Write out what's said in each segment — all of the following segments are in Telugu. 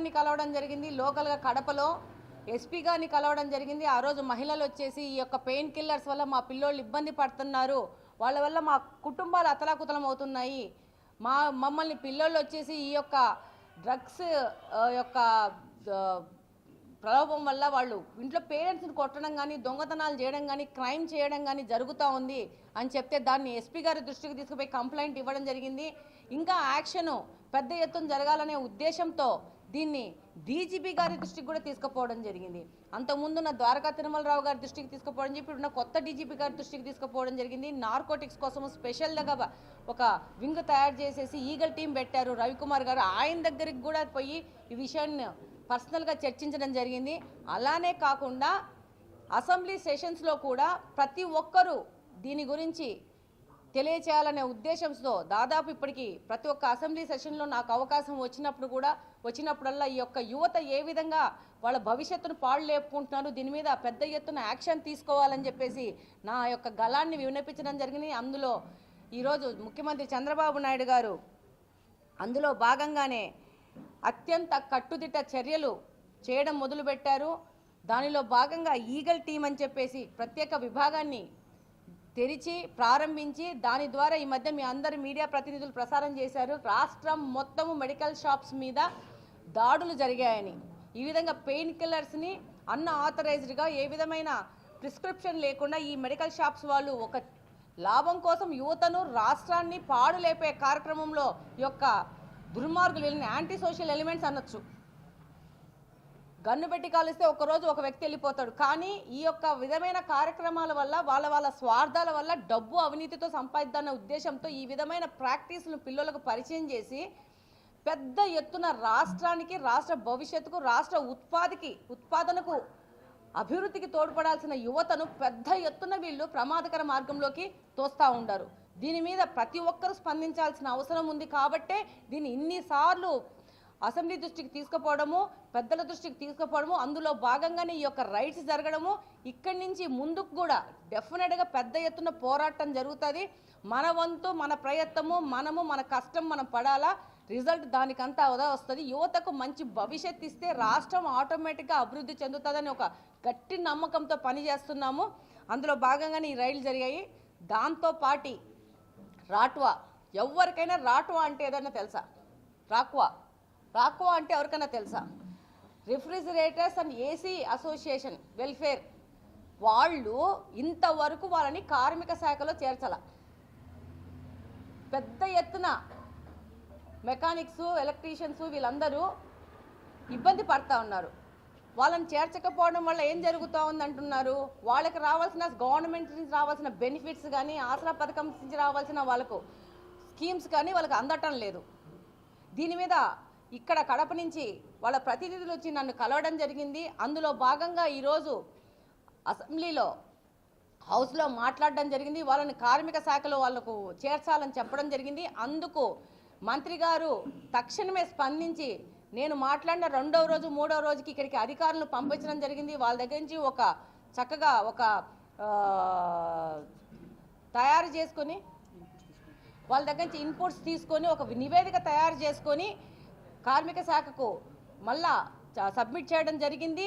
గారిని కలవడం జరిగింది లోకల్గా కడపలో, ఎస్పీ గారిని కలవడం జరిగింది. ఆ రోజు మహిళలు వచ్చేసి ఈ యొక్క పెయిన్ కిల్లర్స్ వల్ల మా పిల్లోళ్ళు ఇబ్బంది పడుతున్నారు, వాళ్ళ వల్ల మా కుటుంబాలు అతలాకుతలం అవుతున్నాయి, మమ్మల్ని పిల్లోళ్ళు వచ్చేసి ఈ యొక్క డ్రగ్స్ యొక్క ప్రలోభం వల్ల వాళ్ళు ఇంట్లో పేరెంట్స్ని కొట్టడం కానీ, దొంగతనాలు చేయడం కానీ, క్రైమ్ చేయడం కానీ జరుగుతూ ఉంది అని చెప్తే దాన్ని ఎస్పీ గారి దృష్టికి తీసుకుపోయి కంప్లైంట్ ఇవ్వడం జరిగింది. ఇంకా యాక్షను పెద్ద ఎత్తున జరగాలనే ఉద్దేశంతో దీన్ని డీజీపీ గారి దృష్టికి కూడా తీసుకుపోవడం జరిగింది. అంతకుముందున్న ద్వారకా తిరుమలరావు గారి దృష్టికి తీసుకుపోవడం చెప్పి ఉన్న కొత్త డీజీపీ గారి దృష్టికి తీసుకుపోవడం జరిగింది. నార్కోటిక్స్ కోసం స్పెషల్గా ఒక వింగ్ తయారు చేసేసి ఈగల్ టీం పెట్టారు రవికుమార్ గారు. ఆయన దగ్గరికి కూడా పోయి ఈ విషయాన్ని పర్సనల్గా చర్చించడం జరిగింది. అలానే కాకుండా అసెంబ్లీ సెషన్స్లో కూడా ప్రతి ఒక్కరూ దీని గురించి తెలియచేయాలనే ఉద్దేశంతో దాదాపు ఇప్పటికీ ప్రతి ఒక్క అసెంబ్లీ సెషన్లో నాకు అవకాశం వచ్చినప్పుడల్లా ఈ యొక్క యువత ఏ విధంగా వాళ్ళ భవిష్యత్తును పాడు లేపుకుంటున్నారు, దీని మీద పెద్ద ఎత్తున యాక్షన్ తీసుకోవాలని చెప్పేసి నా యొక్క గళాన్ని వినిపించడం జరిగింది. అందులో ఈరోజు ముఖ్యమంత్రి చంద్రబాబు నాయుడు గారు అందులో భాగంగానే అత్యంత కట్టుదిట్ట చర్యలు చేయడం మొదలుపెట్టారు. దానిలో భాగంగా ఈగల్ టీం అని చెప్పేసి ప్రత్యేక విభాగాన్ని తెరిచి ప్రారంభించి దాని ద్వారా ఈ మధ్య మీ అందరు మీడియా ప్రతినిధులు ప్రసారం చేశారు, రాష్ట్రం మొత్తము మెడికల్ షాప్స్ మీద దాడులు జరిగాయని. ఈ విధంగా పెయిన్ కిల్లర్స్ని అన్ఆథరైజ్డ్గా ఏ విధమైన ప్రిస్క్రిప్షన్ లేకుండా ఈ మెడికల్ షాప్స్ వాళ్ళు ఒక లాభం కోసం యువతను రాష్ట్రాన్ని పాడు లేపే కార్యక్రమంలో యొక్క దుర్మార్గులు యాంటీ సోషల్ ఎలిమెంట్స్ అనొచ్చు. గన్ను పెట్టి కాలిస్తే ఒకరోజు ఒక వ్యక్తి వెళ్ళిపోతాడు, కానీ ఈ యొక్క విధమైన కార్యక్రమాల వల్ల వాళ్ళ స్వార్థాల వల్ల డబ్బు అవినీతితో సంపాదిద్దన్న ఉద్దేశంతో ఈ విధమైన ప్రాక్టీస్ను పిల్లలకు పరిచయం చేసి పెద్ద ఎత్తున రాష్ట్రానికి, రాష్ట్ర భవిష్యత్తుకు, రాష్ట్ర ఉత్పాదనకు, అభివృద్ధికి తోడ్పడాల్సిన యువతను పెద్ద ఎత్తున వీళ్ళు ప్రమాదకర మార్గంలోకి తోస్తూ ఉంటారు. దీని మీద ప్రతి ఒక్కరూ స్పందించాల్సిన అవసరం ఉంది. కాబట్టే దీన్ని ఇన్నిసార్లు అసెంబ్లీ దృష్టికి తీసుకుపోవడము, పెద్దల దృష్టికి తీసుకుపోవడము, అందులో భాగంగానే ఈ యొక్క రైట్స్ జరగడము. ఇక్కడి నుంచి ముందుకు కూడా డెఫినెట్గా పెద్ద ఎత్తున పోరాటం జరుగుతుంది. మన వంతు, మన ప్రయత్నము, మన కష్టం మనం పడాలా, రిజల్ట్ దానికంతా వస్తుంది. యువతకు మంచి భవిష్యత్తు ఇస్తే రాష్ట్రం ఆటోమేటిక్గా అభివృద్ధి చెందుతుందని ఒక గట్టి నమ్మకంతో పనిచేస్తున్నాము. అందులో భాగంగానే ఈ రైళ్లు జరిగాయి. దాంతోపాటి రాట్వా, ఎవరికైనా రాట్వా అంటే ఏదైనా తెలుసా? రాక్వా అంటే ఎవరికైనా తెలుసా? Refrigerators and AC association welfare వాళ్ళు ఇంతవరకు వాళ్ళని కార్మిక శాఖలో చేర్చాల. పెద్ద ఎత్తున మెకానిక్స్, ఎలక్ట్రీషియన్స్ వీళ్ళందరూ ఇబ్బంది పడుతూ ఉన్నారు. వాళ్ళని చేర్చకపోవడం వల్ల ఏం జరుగుతూ ఉందంటున్నారు, వాళ్ళకి రావాల్సిన గవర్నమెంట్ నుంచి రావాల్సిన బెనిఫిట్స్ కానీ, ఆసరా పథకం నుంచి రావాల్సిన వాళ్ళకు స్కీమ్స్ కానీ వాళ్ళకి అందటం లేదు. దీని మీద ఇక్కడ కడప నుంచి వాళ్ళ ప్రతినిధులు వచ్చి నన్ను కలవడం జరిగింది. అందులో భాగంగా ఈరోజు అసెంబ్లీలో హౌస్లో మాట్లాడడం జరిగింది. వాళ్ళని కార్మిక శాఖలో వాళ్ళకు చేర్చాలని చెప్పడం జరిగింది. అందుకు మంత్రి గారు తక్షణమే స్పందించి నేను మాట్లాడిన 2వ రోజు 3వ రోజుకి ఇక్కడికి అధికారులను పంపించడం జరిగింది. వాళ్ళ దగ్గర నుంచి చక్కగా తయారు చేసుకొని వాళ్ళ దగ్గర నుంచి ఇన్పుట్స్ తీసుకొని ఒక నివేదిక తయారు చేసుకొని కార్మిక శాఖకు మళ్ళా సబ్మిట్ చేయడం జరిగింది.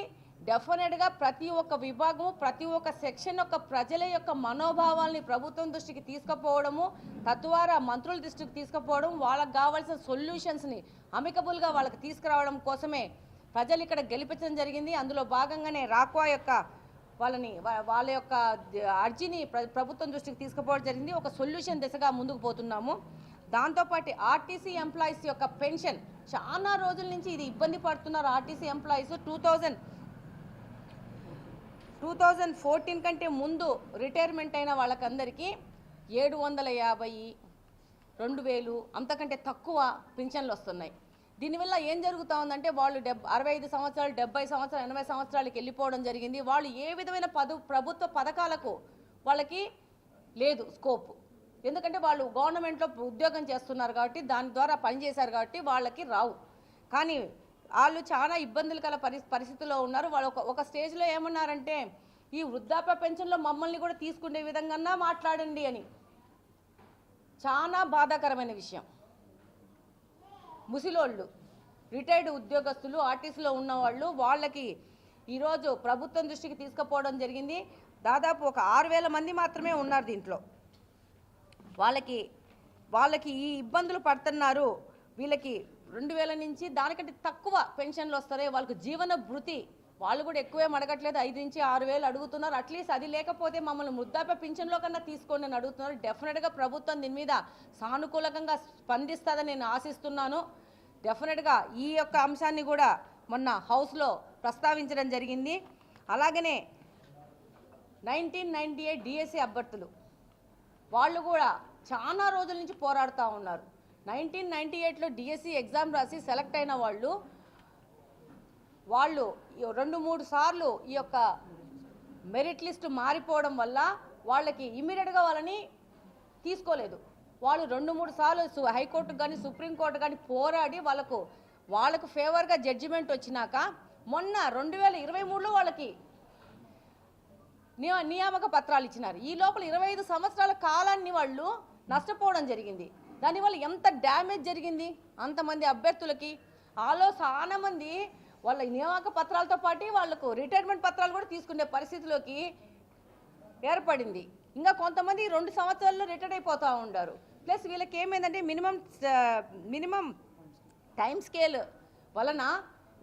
డెఫినెట్గా ప్రతి ఒక్క విభాగము, ప్రతి ఒక్క సెక్షన్ యొక్క ప్రజల యొక్క మనోభావాల్ని ప్రభుత్వం దృష్టికి తీసుకుపోవడము, తద్వారా మంత్రుల దృష్టికి తీసుకుపోవడం, వాళ్ళకి కావాల్సిన సొల్యూషన్స్ని అమికబుల్గా వాళ్ళకి తీసుకురావడం కోసమే ప్రజలు ఇక్కడ గెలిపించడం జరిగింది. అందులో భాగంగానే రాక్వా యొక్క వాళ్ళ యొక్క అర్జీని ప్రభుత్వం దృష్టికి తీసుకుపోవడం జరిగింది. ఒక సొల్యూషన్ దిశగా ముందుకు పోతున్నాము. దాంతోపాటు ఆర్టీసీ ఎంప్లాయీస్ యొక్క పెన్షన్ చాలా రోజుల నుంచి ఇది ఇబ్బంది పడుతున్నారు. ఆర్టీసీ ఎంప్లాయీస్ 2014 కంటే ముందు రిటైర్మెంట్ అయిన వాళ్ళకందరికీ 750, 2000 అంతకంటే తక్కువ పింఛన్లు వస్తున్నాయి. దీనివల్ల ఏం జరుగుతూ ఉందంటే వాళ్ళు 65 సంవత్సరాలు, 70 సంవత్సరాలు, 80 సంవత్సరాలకి వెళ్ళిపోవడం జరిగింది. వాళ్ళు ఏ విధమైన ప్రభుత్వ పథకాలకు వాళ్ళకి లేదు స్కోప్. ఎందుకంటే వాళ్ళు గవర్నమెంట్లో ఉద్యోగం చేస్తున్నారు కాబట్టి, దాని ద్వారా పనిచేశారు కాబట్టి వాళ్ళకి రావు. కానీ వాళ్ళు చాలా ఇబ్బందులు కల పరిస్థితుల్లో ఉన్నారు. వాళ్ళు ఒక స్టేజ్లో ఏమన్నారంటే ఈ వృద్ధాప్య పెన్షన్లో మమ్మల్ని కూడా తీసుకునే విధంగా మాట్లాడండి అని. చాలా బాధాకరమైన విషయం. ముసిలోళ్ళు రిటైర్డ్ ఉద్యోగస్తులు ఆర్టీసీలో ఉన్న వాళ్ళు వాళ్ళకి ఈరోజు ప్రభుత్వం దృష్టికి తీసుకుపోవడం జరిగింది. దాదాపు ఒక 6,000 మంది మాత్రమే ఉన్నారు దీంట్లో. వాళ్ళకి ఈ ఇబ్బందులు పడుతున్నారు. వీళ్ళకి 2,000 నుంచి దానికంటే తక్కువ పెన్షన్లు వస్తాయి. వాళ్ళకి జీవన భృతి వాళ్ళు కూడా ఎక్కువేం అడగట్లేదు, 5 నుంచి 6,000 అడుగుతున్నారు. అట్లీస్ట్ అది లేకపోతే మమ్మల్ని వృద్ధాప్య పింఛన్లో కన్నా తీసుకోండి అని అడుగుతున్నారు. డెఫినెట్గా ప్రభుత్వం దీని మీద సానుకూలంగా స్పందిస్తుందని నేను ఆశిస్తున్నాను. డెఫినెట్గా ఈ యొక్క అంశాన్ని కూడా మొన్న హౌస్లో ప్రస్తావించడం జరిగింది. అలాగనే 1998 డిఎస్సి అభ్యర్థులు వాళ్ళు కూడా చాలా రోజుల నుంచి పోరాడుతూ ఉన్నారు. 1998లో డిఎస్సి ఎగ్జామ్ రాసి సెలెక్ట్ అయిన వాళ్ళు 2-3 సార్లు ఈ యొక్క మెరిట్ లిస్టు మారిపోవడం వల్ల వాళ్ళకి ఇమ్మీడియట్గా వాళ్ళని తీసుకోలేదు. వాళ్ళు 2-3 సార్లు హైకోర్టుకు కానీ సుప్రీంకోర్టు కానీ పోరాడి వాళ్ళకు ఫేవర్గా జడ్జిమెంట్ వచ్చినాక మొన్న 2023లో వాళ్ళకి నియామక పత్రాలు ఇచ్చినారు. ఈ లోపల 25 సంవత్సరాల కాలాన్ని వాళ్ళు నష్టపోవడం జరిగింది. దానివల్ల ఎంత డ్యామేజ్ జరిగింది అంతమంది అభ్యర్థులకి. చాలా మంది వాళ్ళ నియామక పత్రాలతో పాటు వాళ్ళకు రిటైర్మెంట్ పత్రాలు కూడా తీసుకునే పరిస్థితిలోకి ఏర్పడింది. ఇంకా కొంతమంది 2 సంవత్సరాల్లో రిటైర్ అయిపోతూ ఉంటారు. ప్లస్ వీళ్ళకి ఏమైందంటే మినిమం టైం స్కేల్ వలన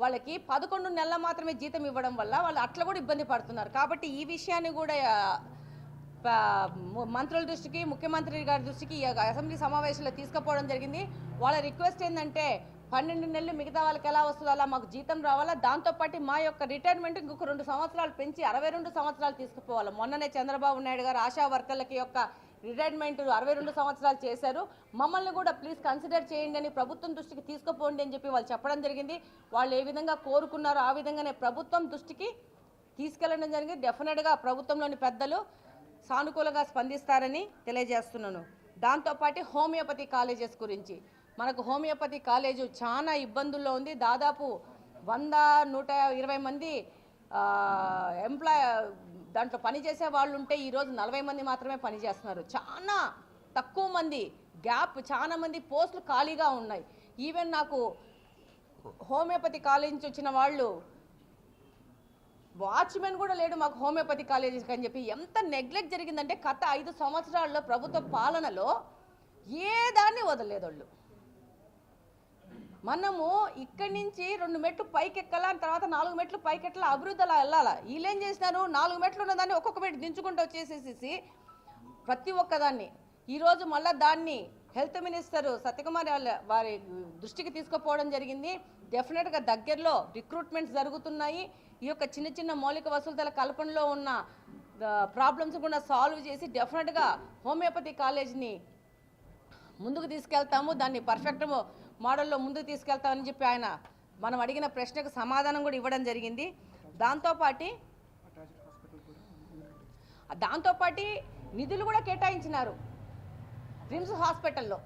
వాళ్ళకి 11 నెలల మాత్రమే జీతం ఇవ్వడం వల్ల వాళ్ళు అట్లా కూడా ఇబ్బంది పడుతున్నారు. కాబట్టి ఈ విషయాన్ని కూడా మంత్రుల దృష్టికి, ముఖ్యమంత్రి గారి దృష్టికి అసెంబ్లీ సమావేశంలో తీసుకుపోవడం జరిగింది. వాళ్ళ రిక్వెస్ట్ ఏంటంటే 12 నెలలు మిగతా వాళ్ళకి ఎలా వస్తుందో అలా మాకు జీతం రావాలా, దాంతోపాటు మా యొక్క రిటైర్మెంట్ ఇంకొక 2 సంవత్సరాలు పెంచి 62 సంవత్సరాలు తీసుకుపోవాలి. మొన్ననే చంద్రబాబు నాయుడు గారు ఆశా వర్కర్లకి యొక్క రిటైర్మెంట్ 62 సంవత్సరాలు చేశారు. మమ్మల్ని కూడా ప్లీజ్ కన్సిడర్ చేయండి అని ప్రభుత్వం దృష్టికి తీసుకుపోండి అని చెప్పి వాళ్ళు చెప్పడం జరిగింది. వాళ్ళు ఏ విధంగా కోరుకున్నారో ఆ విధంగానే ప్రభుత్వం దృష్టికి తీసుకెళ్లడం జరిగింది. డెఫినెట్గా ప్రభుత్వంలోని పెద్దలు సానుకూలంగా స్పందిస్తారని తెలియజేస్తున్నాను. దాంతోపాటు హోమియోపతి కాలేజెస్ గురించి, మనకు హోమియోపతి కాలేజు చాలా ఇబ్బందుల్లో ఉంది. దాదాపు 100-120 మంది దాంట్లో పనిచేసే వాళ్ళు ఉంటే ఈరోజు 40 మంది మాత్రమే పనిచేస్తున్నారు. చాలా తక్కువ మంది గ్యాప్, చాలా మంది పోస్టులు ఖాళీగా ఉన్నాయి. ఈవెన్ నాకు హోమియోపతి కాలేజ్ నుంచి వచ్చిన వాళ్ళు వాచ్మెన్ కూడా లేడు మాకు హోమియోపతి కాలేజీకి అని చెప్పి ఎంత నెగ్లెక్ట్ జరిగిందంటే గత 5 సంవత్సరాల్లో ప్రభుత్వ పాలనలో ఏ దాన్ని వదలలేదు వాళ్ళు. మనము ఇక్కడి నుంచి 2 మెట్లు పైకి ఎక్కాల, తర్వాత 4 మెట్లు పైకి ఎట్లా అభివృద్ధి అలా వెళ్ళాలా. వీళ్ళేం చేసినారు, 4 మెట్లు ఉన్నదాన్ని ఒక్కొక్క మెట్టు దించుకుంటూ వచ్చేసేసి ప్రతి ఒక్కదాన్ని ఈరోజు మళ్ళీ దాన్ని హెల్త్ మినిస్టర్ సత్యకుమార్ వారి దృష్టికి తీసుకుపోవడం జరిగింది. డెఫినెట్గా దగ్గరలో రిక్రూట్మెంట్స్ జరుగుతున్నాయి. ఈ యొక్క చిన్న చిన్న మౌలిక వసతుల కల్పనలో ఉన్న ప్రాబ్లమ్స్ కూడా సాల్వ్ చేసి డెఫినెట్గా హోమియోపతి కాలేజ్ని ముందుకు తీసుకెళ్తాము, దాన్ని పర్ఫెక్ట్ మోడల్లో ముందుకు తీసుకెళ్తామని చెప్పి ఆయన మనం అడిగిన ప్రశ్నకు సమాధానం కూడా ఇవ్వడం జరిగింది. దాంతోపాటు నిధులు కూడా కేటాయించినారు రిమ్స్ హాస్పిటల్లో.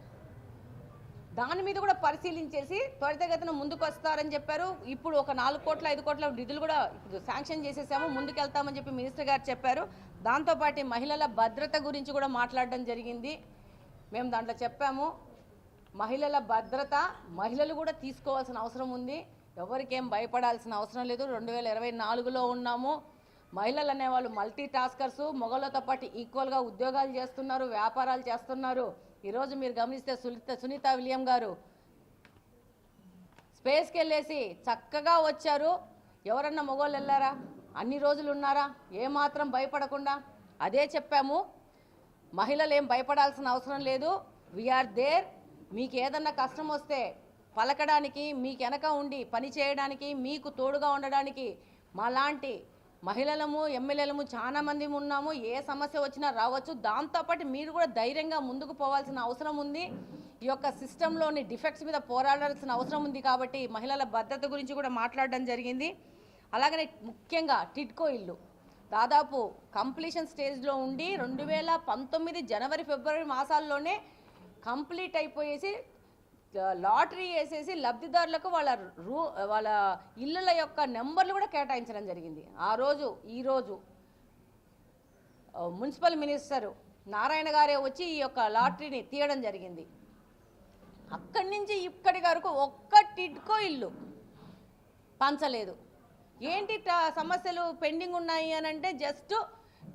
దాని మీద కూడా పరిశీలించేసి త్వరితగతిన ముందుకు వస్తారని చెప్పారు. ఇప్పుడు ఒక 4 కోట్ల 5 కోట్ల నిధులు కూడా ఇప్పుడు శాంక్షన్ చేసేసాము, ముందుకెళ్తామని చెప్పి మినిస్టర్ గారు చెప్పారు. దాంతోపాటు మహిళల భద్రత గురించి కూడా మాట్లాడడం జరిగింది. మేము దాంట్లో చెప్పాము, మహిళల భద్రత మహిళలు కూడా తీసుకోవాల్సిన అవసరం ఉంది. ఎవరికేం భయపడాల్సిన అవసరం లేదు. 2024లో ఉన్నాము. మహిళలు అనేవాళ్ళు మల్టీ టాస్కర్సు, మగవాళ్ళతో పాటు ఈక్వల్గా ఉద్యోగాలు చేస్తున్నారు, వ్యాపారాలు చేస్తున్నారు. ఈరోజు మీరు గమనిస్తే సునీత విలియం గారు స్పేస్కి వెళ్ళేసి చక్కగా వచ్చారు. ఎవరన్నా మగవాళ్ళు వెళ్ళారా? అన్ని రోజులు ఉన్నారా? ఏమాత్రం భయపడకుండా అదే చెప్పాము. మహిళలు ఏం భయపడాల్సిన అవసరం లేదు. We are there. మీకు ఏదన్నా కష్టం వస్తే పలకడానికి, మీకు వెనక ఉండి పని చేయడానికి, మీకు తోడుగా ఉండడానికి మాలాంటి మహిళలము, ఎమ్మెల్యేలము చాలా మంది ఉన్నాము. ఏ సమస్య వచ్చినా రావచ్చు. దాంతోపాటు మీరు కూడా ధైర్యంగా ముందుకు పోవాల్సిన అవసరం ఉంది. ఈ యొక్క సిస్టంలోని డిఫెక్ట్స్ మీద పోరాడాల్సిన అవసరం ఉంది. కాబట్టి మహిళల భద్రత గురించి కూడా మాట్లాడడం జరిగింది. అలాగనే ముఖ్యంగా టిడ్కో ఇల్లు దాదాపు కంప్లీషన్ స్టేజ్లో ఉండి 2019 జనవరి ఫిబ్రవరి మాసాల్లోనే కంప్లీట్ అయిపోయేసి లాటరీ వేసేసి లబ్ధిదారులకు వాళ్ళ ఇళ్ళ యొక్క నెంబర్లు కూడా కేటాయించడం జరిగింది. ఈరోజు మున్సిపల్ మినిస్టర్ నారాయణ గారే వచ్చి ఈ యొక్క లాటరీని తీయడం జరిగింది. అక్కడి నుంచి ఇక్కడి వరకు ఒక్క టిడ్కో ఇల్లు పంచలేదు. ఏంటి సమస్యలు పెండింగ్ ఉన్నాయి అని అంటే జస్ట్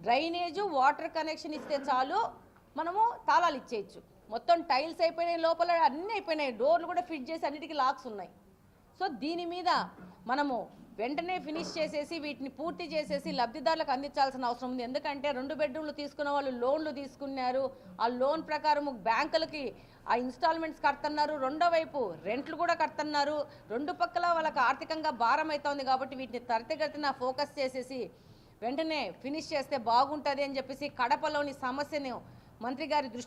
డ్రైనేజు వాటర్ కనెక్షన్ ఇస్తే చాలు మనము తాళాలు ఇచ్చేయచ్చు. మొత్తం టైల్స్ అయిపోయినాయి, లోపల అన్నీ అయిపోయినాయి, డోర్లు కూడా ఫిట్ చేసి అన్నిటికీ లాక్స్ ఉన్నాయి. సో దీని మీద మనము వెంటనే ఫినిష్ చేసేసి వీటిని పూర్తి చేసేసి లబ్ధిదారులకు అందించాల్సిన అవసరం ఉంది. ఎందుకంటే 2 బెడ్రూమ్లు తీసుకున్న వాళ్ళు లోన్లు తీసుకున్నారు. ఆ లోన్ ప్రకారం బ్యాంకులకి ఆ ఇన్స్టాల్మెంట్స్ కడుతున్నారు, రెండో వైపు రెంట్లు కూడా కడుతున్నారు. 2 పక్కల వాళ్ళకి ఆర్థికంగా భారం అవుతుంది. కాబట్టి వీటిని త్వరితగతిన ఫోకస్ చేసేసి వెంటనే ఫినిష్ చేస్తే బాగుంటుంది అని చెప్పేసి కడపలోని సమస్యను మంత్రి గారి దృష్టి